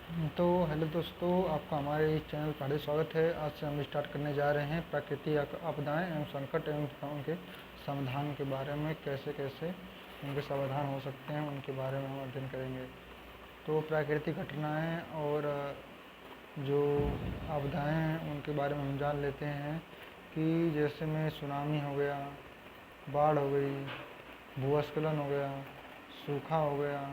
तो हेलो दोस्तों, आपका हमारे इस चैनल पर हार्दिक स्वागत है। आज से हम स्टार्ट करने जा रहे हैं प्राकृतिक आपदाएं एवं संकट एवं उनके समाधान के बारे में। कैसे कैसे उनके समाधान हो सकते हैं, उनके बारे में हम अध्ययन करेंगे। तो प्राकृतिक घटनाएं और जो आपदाएं हैं उनके बारे में हम जान लेते हैं कि जैसे में सुनामी हो गया, बाढ़ हो गई, भूस्खलन हो गया, सूखा हो गया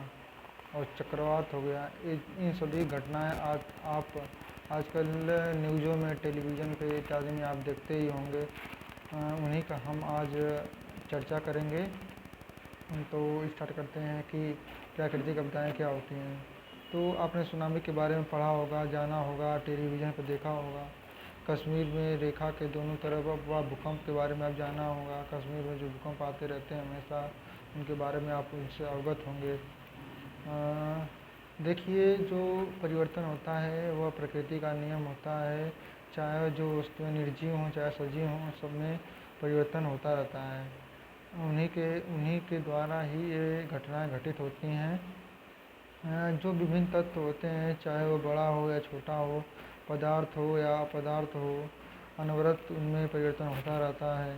और चक्रवात हो गया। इन सभी घटनाएं आज आप आजकल न्यूज़ों में, टेलीविज़न पे इत्यादि में आप देखते ही होंगे। उन्हीं का हम आज चर्चा करेंगे। तो स्टार्ट करते हैं कि प्राकृतिक आपदाएं क्या होती हैं। तो आपने सुनामी के बारे में पढ़ा होगा, जाना होगा, टेलीविज़न पर देखा होगा। कश्मीर में रेखा के दोनों तरफ हुआ भूकंप के बारे में आप जाना होगा। कश्मीर में जो भूकंप आते रहते हैं हमेशा, उनके बारे में आप उनसे अवगत होंगे। देखिए, जो परिवर्तन होता है वह प्रकृति का नियम होता है। चाहे जो वस्तुएं निर्जीव हों चाहे सजीव हों, सब में परिवर्तन होता रहता है। उन्हीं के द्वारा ही ये घटनाएं घटित होती हैं। जो विभिन्न तत्व होते हैं, चाहे वो बड़ा हो या छोटा हो, पदार्थ हो या अपदार्थ हो, अनवरत उनमें परिवर्तन होता रहता है।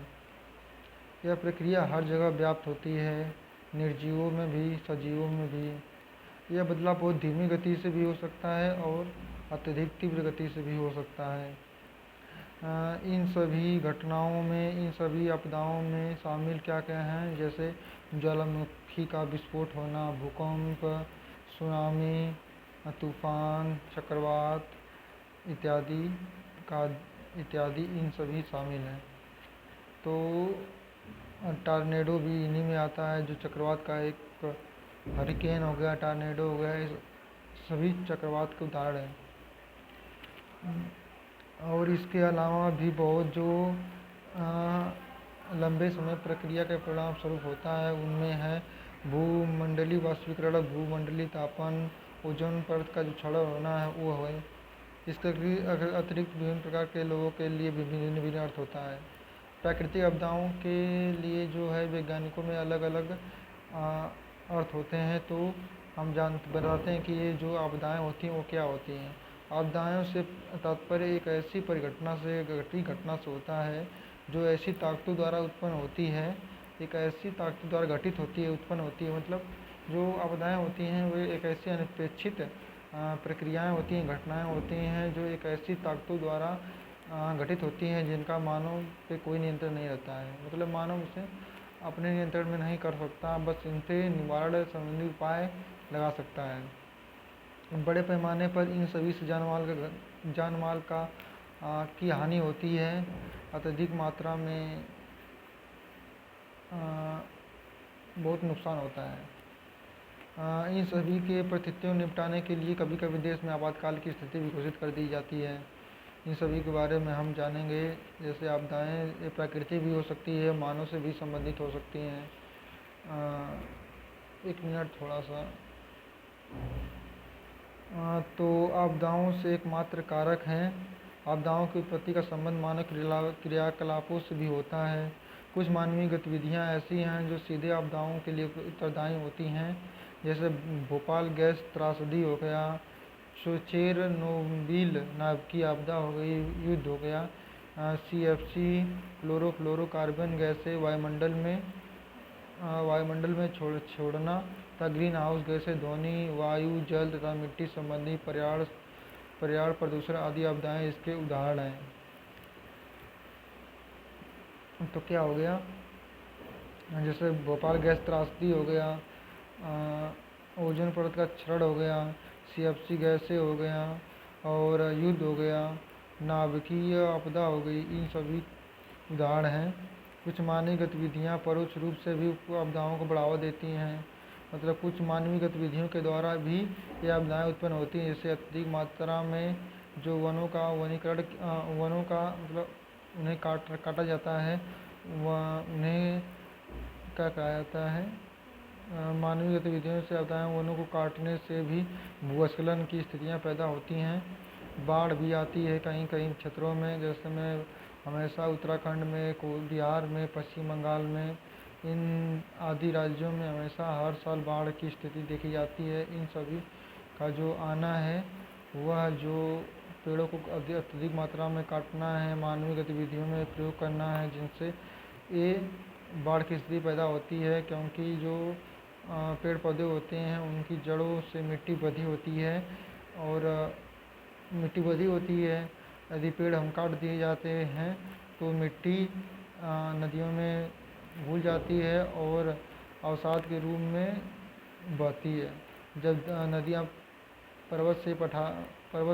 यह प्रक्रिया हर जगह व्याप्त होती है, निर्जीवों में भी सजीवों में भी। यह बदलाव बहुत धीमी गति से भी हो सकता है और अत्यधिक तीव्र गति से भी हो सकता है। इन सभी घटनाओं में, इन सभी आपदाओं में शामिल क्या क्या हैं, जैसे ज्वालामुखी का विस्फोट होना, भूकंप, सुनामी, तूफान, चक्रवात इत्यादि का इत्यादि इन सभी शामिल हैं। तो टार्नेडो भी इन्हीं में आता है, जो चक्रवात का एक हरिकेन हो गया, टार्नेडो हो गया, इस सभी चक्रवात के उदाहरण हैं। और इसके अलावा भी बहुत जो लंबे समय प्रक्रिया के परिणाम स्वरूप होता है, उनमें है भूमंडलीय वाष्पीकरण, भूमंडलीय तापन, ओजोन परत का जो क्षरण होना है वो है। इसके अतिरिक्त विभिन्न प्रकार के लोगों के लिए विभिन्न भिन्न अर्थ होता है। प्राकृतिक आपदाओं के लिए जो है वैज्ञानिकों में अलग अलग अर्थ होते हैं। तो हम बताते हैं कि ये जो आपदाएं होती हैं वो क्या होती हैं। आपदाओं से तात्पर्य एक ऐसी परिघटना से, घटना से होता है जो ऐसी ताकतों द्वारा उत्पन्न होती है, एक ऐसी ताकतों द्वारा घटित होती है, उत्पन्न होती है। मतलब जो आपदाएं होती हैं वे एक ऐसी अनपेक्षित प्रक्रियाएं होती हैं, घटनाएं होती हैं जो एक ऐसी ताकतों द्वारा घटित होती हैं जिनका मानव पे कोई नियंत्रण नहीं रहता है। मतलब मानव इसे अपने नियंत्रण में नहीं कर सकता, बस इनसे निवारण संबंधी उपाय लगा सकता है। बड़े पैमाने पर इन सभी से जान माल की हानि होती है। अत्यधिक मात्रा में बहुत नुकसान होता है। इन सभी के परिस्थितियों निपटाने के लिए कभी कभी देश में आपातकाल की स्थिति भी घोषित कर दी जाती है। इन सभी के बारे में हम जानेंगे। जैसे आपदाएं ये प्राकृतिक भी हो सकती है, मानव से भी संबंधित हो सकती हैं। एक मिनट थोड़ा सा। तो आपदाओं से एकमात्र कारक हैं। आपदाओं की उत्पत्ति का संबंध मानव क्रियाकलापों से भी होता है। कुछ मानवीय गतिविधियां ऐसी हैं जो सीधे आपदाओं के लिए उत्तरदायी होती हैं, जैसे भोपाल गैस त्रासदी हो गया, चेरनोबिल नाभिकीय आपदा हो गई, युद्ध हो गया, सीएफसी क्लोरोफ्लोरोकार्बन गैसें वायुमंडल में छोड़ना तथा ग्रीन हाउस गैसें ध्वनि, वायु, जल तथा मिट्टी संबंधी पर्यावरण प्रदूषण आदि आपदाएं इसके उदाहरण हैं। तो क्या हो गया, जैसे भोपाल गैस त्रासदी हो गया, ओजोन परत का क्षरण हो गया, सीएफसी गैसें हो गया और युद्ध हो गया, नाभिकीय आपदा हो गई, इन सभी उदाहरण हैं। कुछ मानवीय गतिविधियां परोक्ष रूप से भी आपदाओं को बढ़ावा देती हैं। मतलब कुछ मानवीय गतिविधियों के द्वारा भी ये आपदाएं उत्पन्न होती हैं। जैसे अत्यधिक मात्रा में जो वनों का वनीकरण, वनों का मतलब उन्हें काटा जाता है, उन्हें क्या कहा जाता है, मानवीय गतिविधियों से आपदाएं, वनों को काटने से भी भूस्खलन की स्थितियां पैदा होती हैं। बाढ़ भी आती है कहीं कहीं क्षेत्रों में, जैसे में हमेशा उत्तराखंड में, बिहार में, पश्चिम बंगाल में, इन आदि राज्यों में हमेशा हर साल बाढ़ की स्थिति देखी जाती है। इन सभी का जो आना है वह जो पेड़ों को अत्यधिक मात्रा में काटना है, मानवीय गतिविधियों में प्रयोग करना है, जिनसे ये बाढ़ की स्थिति पैदा होती है। क्योंकि जो पेड़ पौधे होते हैं उनकी जड़ों से मिट्टी बंधी होती है और मिट्टी बंधी होती है। यदि पेड़ हम काट दिए जाते हैं तो मिट्टी नदियों में घुल जाती है और अवसाद के रूप में बहती है। जब नदियाँ पर्वत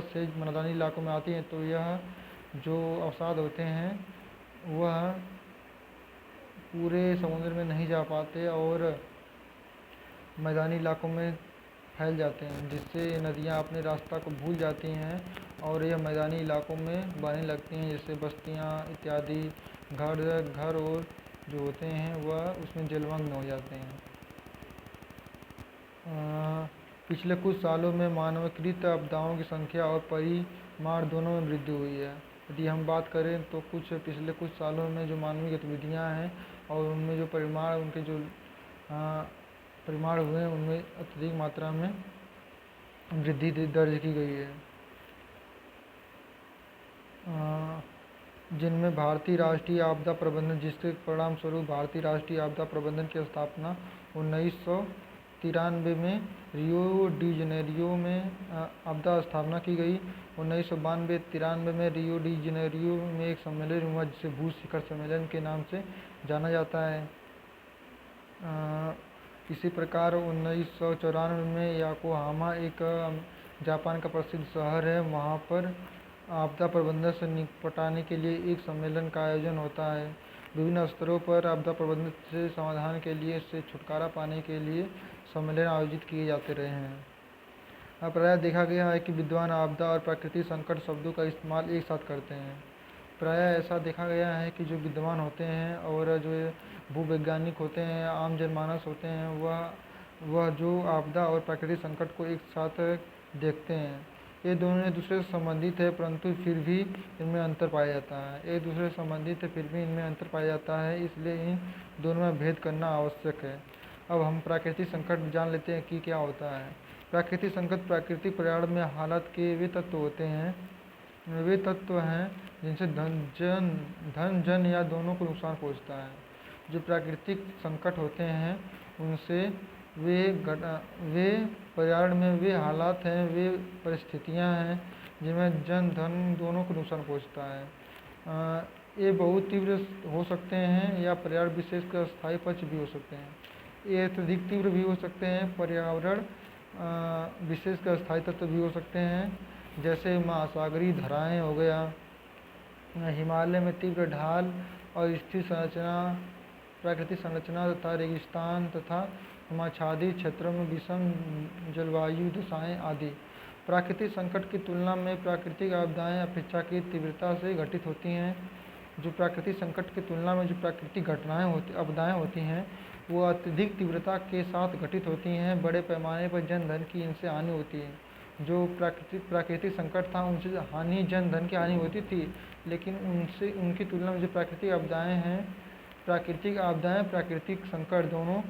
से मैदानी इलाकों में आती हैं तो यह जो अवसाद होते हैं वह पूरे समुद्र में नहीं जा पाते और मैदानी इलाकों में फैल जाते हैं, जिससे नदियाँ अपने रास्ता को भूल जाती हैं और यह मैदानी इलाकों में बहने लगती हैं, जैसे बस्तियाँ इत्यादि। घर और जो होते हैं वह उसमें जलमग्न हो जाते हैं। पिछले कुछ सालों में मानवकृत आपदाओं की संख्या और परिमाण दोनों में वृद्धि हुई है। यदि हम बात करें तो पिछले कुछ सालों में जो मानवीय गतिविधियाँ हैं और उनमें जो परिमाण उनके जो परिमाण हुए हैं उनमें अत्यधिक मात्रा में वृद्धि दर्ज की गई है, जिनमें भारतीय राष्ट्रीय आपदा प्रबंधन, जिसके परिणाम स्वरूप भारतीय राष्ट्रीय आपदा प्रबंधन की स्थापना 1993 में रियो डी जनेरियो में आपदा स्थापना की गई। 1992-93 में रियो डी जनेरियो में एक सम्मेलन हुआ जिसे भू शिखर सम्मेलन के नाम से जाना जाता है। इसी प्रकार 1994 में योकोहामा एक जापान का प्रसिद्ध शहर है, वहाँ पर आपदा प्रबंधन से निपटाने के लिए एक सम्मेलन का आयोजन होता है। विभिन्न स्तरों पर आपदा प्रबंधन से समाधान के लिए से छुटकारा पाने के लिए सम्मेलन आयोजित किए जाते रहे हैं। प्रायः देखा गया है कि विद्वान आपदा और प्राकृतिक संकट शब्दों का इस्तेमाल एक साथ करते हैं। प्रायः ऐसा देखा गया है कि जो विद्वान होते हैं और जो भूवैज्ञानिक होते हैं, आम जनमानस होते हैं, वह जो आपदा और प्राकृतिक संकट को एक साथ देखते हैं। ये दोनों एक दूसरे से संबंधित है, परंतु फिर भी इनमें अंतर पाया जाता है। एक दूसरे से संबंधित है फिर भी इनमें अंतर पाया जाता है, इसलिए इन दोनों में भेद करना आवश्यक है। अब हम प्राकृतिक संकट जान लेते हैं कि क्या होता है। प्राकृतिक संकट प्राकृतिक पर्यावरण में हालत के वे तत्व होते हैं जिनसे धन जन या दोनों को नुकसान पहुंचता है। जो प्राकृतिक संकट होते हैं उनसे वे पर्यावरण में वे हालात हैं, वे परिस्थितियां हैं जिनमें जन धन दोनों को नुकसान पहुंचता है। ये बहुत तीव्र हो सकते हैं या पर्यावरण विशेष का स्थायी पक्ष भी हो सकते हैं। ये अत्यधिक तीव्र भी हो सकते हैं, पर्यावरण विशेष का स्थायी तत्व भी हो सकते हैं, जैसे महासागरीय धाराएँ हो गया, हिमालय में तीव्र ढाल और स्थिर संरचना, प्राकृतिक संरचना तथा रेगिस्तान तथा हिमाच्छादित क्षेत्रों में विषम जलवायु दशाएं आदि। प्राकृतिक संकट की तुलना में प्राकृतिक आपदाएं अपेक्षाकृत तीव्रता से घटित होती हैं। जो प्राकृतिक संकट की तुलना में जो प्राकृतिक आपदाएं होती हैं वो अत्यधिक तीव्रता के साथ घटित होती हैं। बड़े पैमाने पर जन धन की इनसे हानि होती है। जो प्राकृतिक संकट था उनसे हानि जन धन की हानि होती थी, लेकिन उनकी तुलना में जो प्राकृतिक आपदाएं प्राकृतिक संकट दोनों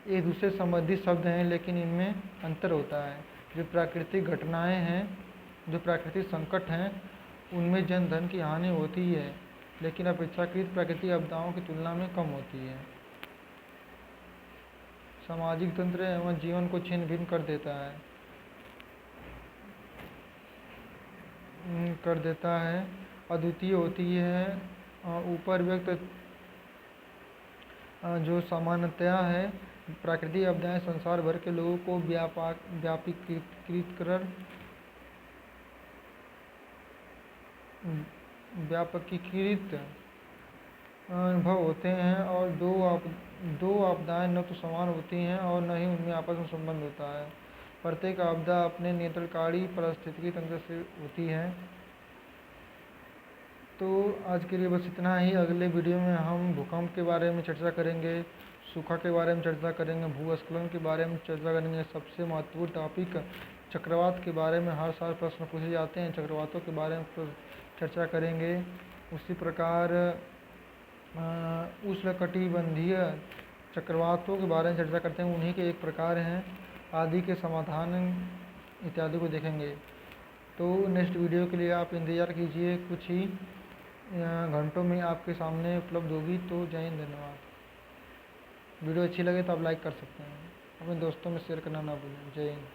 एक दूसरे संबंधित शब्द हैं, लेकिन इनमें अंतर होता है। जो प्राकृतिक घटनाएं हैं, जो प्राकृतिक संकट हैं, उनमें जन धन की हानि होती है, लेकिन अपेक्षाकृत प्राकृतिक आपदाओं की तुलना में कम होती है। सामाजिक तंत्र एवं जीवन को छिन्न भिन्न कर देता है, अद्वितीय होती है। ऊपर व्यक्त जो सामान्यतया है, प्राकृतिक आपदाएं संसार भर के लोगों को व्यापकीकृत अनुभव होते हैं और दो आपदाएं न तो समान होती हैं और न ही उनमें आपस में संबंध होता है। प्रत्येक आपदा अपने नियंत्रणकारी पारिस्थितिकी तंत्र से होती है। तो आज के लिए बस इतना ही। अगले वीडियो में हम भूकंप के बारे में चर्चा करेंगे, सूखा के बारे में चर्चा करेंगे, भूस्खलन के बारे में चर्चा करेंगे। सबसे महत्वपूर्ण टॉपिक चक्रवात के बारे में हर साल प्रश्न पूछे जाते हैं, चक्रवातों के बारे में चर्चा करेंगे। उसी प्रकार उष्णकटिबंधीय चक्रवातों के बारे में चर्चा करते हैं, उन्हीं के एक प्रकार हैं, आदि के समाधान इत्यादि को देखेंगे। तो नेक्स्ट वीडियो के लिए आप इंतज़ार कीजिए, कुछ ही घंटों में आपके सामने उपलब्ध होगी। तो जय हिंद, धन्यवाद। वीडियो अच्छी लगे तो आप लाइक कर सकते हैं, अपने दोस्तों में शेयर करना ना भूलें। जय हिंद।